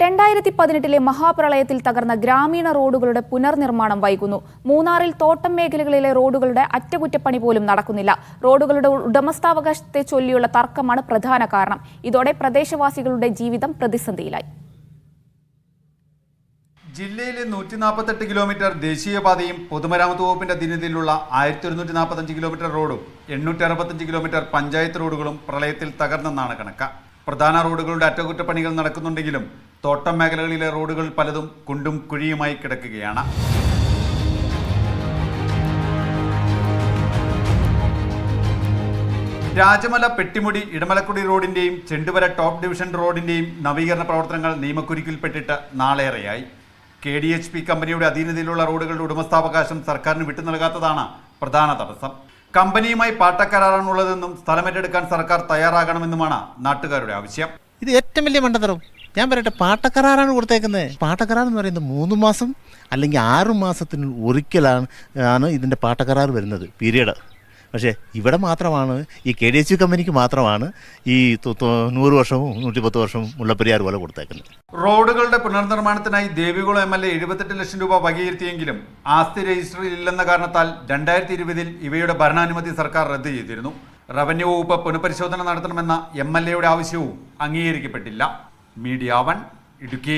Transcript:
2018 മഹാപ്രളയത്തിൽ തകർന്ന ഗ്രാമീണ റോഡുകളുടെ പുനർനിർമ്മാണം വൈകുന്നു. മൂന്നാറിൽ തോട്ടം മേഖലകളിലെ റോഡുകളുടെ അറ്റകുറ്റപ്പണി പോലും നടക്കുന്നില്ല. റോഡുകളുടെ ഉടമസ്ഥാവകാശത്തെ ചൊല്ലിയുള്ള തർക്കമാണ് പ്രധാന കാരണം. ഇതോടെ പ്രദേശവാസികളുടെ ജീവിതം പ്രതിസന്ധിയിലായി. ജില്ലയിലെ 148 കിലോമീറ്റർ ദേശീയപാതയും പൊതുമരാമത്ത് വകുപ്പിന്റെ അധീനതയിലുള്ള 1145 കിലോമീറ്റർ റോഡും 865 കിലോമീറ്റർ പഞ്ചായത്ത് റോഡുകളും പ്രളയത്തിൽ തകർന്നെന്നാണ് കണക്ക്. പ്രധാന റോഡുകളുടെ അറ്റകുറ്റപ്പണികൾ നടക്കുന്നുണ്ടെങ്കിലും തോട്ടം മേഖലകളിലെ റോഡുകൾ പലതും കുണ്ടും കുഴിയുമായി കിടക്കുകയാണ്. രാജമല പെട്ടിമുടി ഇടമലക്കുടി റോഡിന്റെയും ചെണ്ടുവര ടോപ്പ് ഡിവിഷൻ റോഡിന്റെയും നവീകരണ പ്രവർത്തനങ്ങൾ നിയമക്കുരുക്കിൽപ്പെട്ടിട്ട് നാളേറെയായി. KDHP കമ്പനിയുടെ അധീനതയിലുള്ള റോഡുകളുടെ ഉടമസ്ഥാവകാശം സർക്കാരിന് വിട്ടു നൽകാത്തതാണ് പ്രധാന തടസ്സം. കമ്പനിയുമായി പാട്ടക്കരാറാണുള്ളതെന്നും സ്ഥലമേറ്റെടുക്കാൻ സർക്കാർ തയ്യാറാകണമെന്നുമാണ് നാട്ടുകാരുടെ ആവശ്യം. ഇത് ഏറ്റവും വലിയ മണ്ടത്തരം. ഞാൻ പറയട്ടെ, പാട്ടക്കരാറാണ് കൊടുത്തേക്കുന്നത്. പാട്ടക്കരാർ എന്ന് പറയുന്നത് 3 മാസം അല്ലെങ്കിൽ 6 മാസത്തിന് ഒരിക്കലാണ് ഇതിൻ്റെ പാട്ടക്കരാർ വരുന്നത്, പീരീഡ്. പക്ഷേ ഇവിടെ മാത്രമാണ് ഈ KDHP കമ്പനിക്ക് മാത്രമാണ് ഈ 100 വർഷവും 110 വർഷവും മുല്ലപ്പെരിയാർ പോലെ കൊടുത്തേക്കുന്നത്. റോഡുകളുടെ പുനർനിർമ്മാണത്തിനായി ദേവികുളം MLA 78 ലക്ഷം രൂപ വകയിരുത്തിയെങ്കിലും ആസ്തി രജിസ്റ്ററിൽ ഇല്ലെന്ന കാരണത്താൽ 2020 ഇവയുടെ ഭരണാനുമതി സർക്കാർ റദ്ദ് ചെയ്തിരുന്നു. റവന്യൂ വകുപ്പ് പുനഃപരിശോധന നടത്തണമെന്ന MLAയുടെ ആവശ്യവും അംഗീകരിക്കപ്പെട്ടില്ല. മീഡിയ 1 ഇടുക്കി.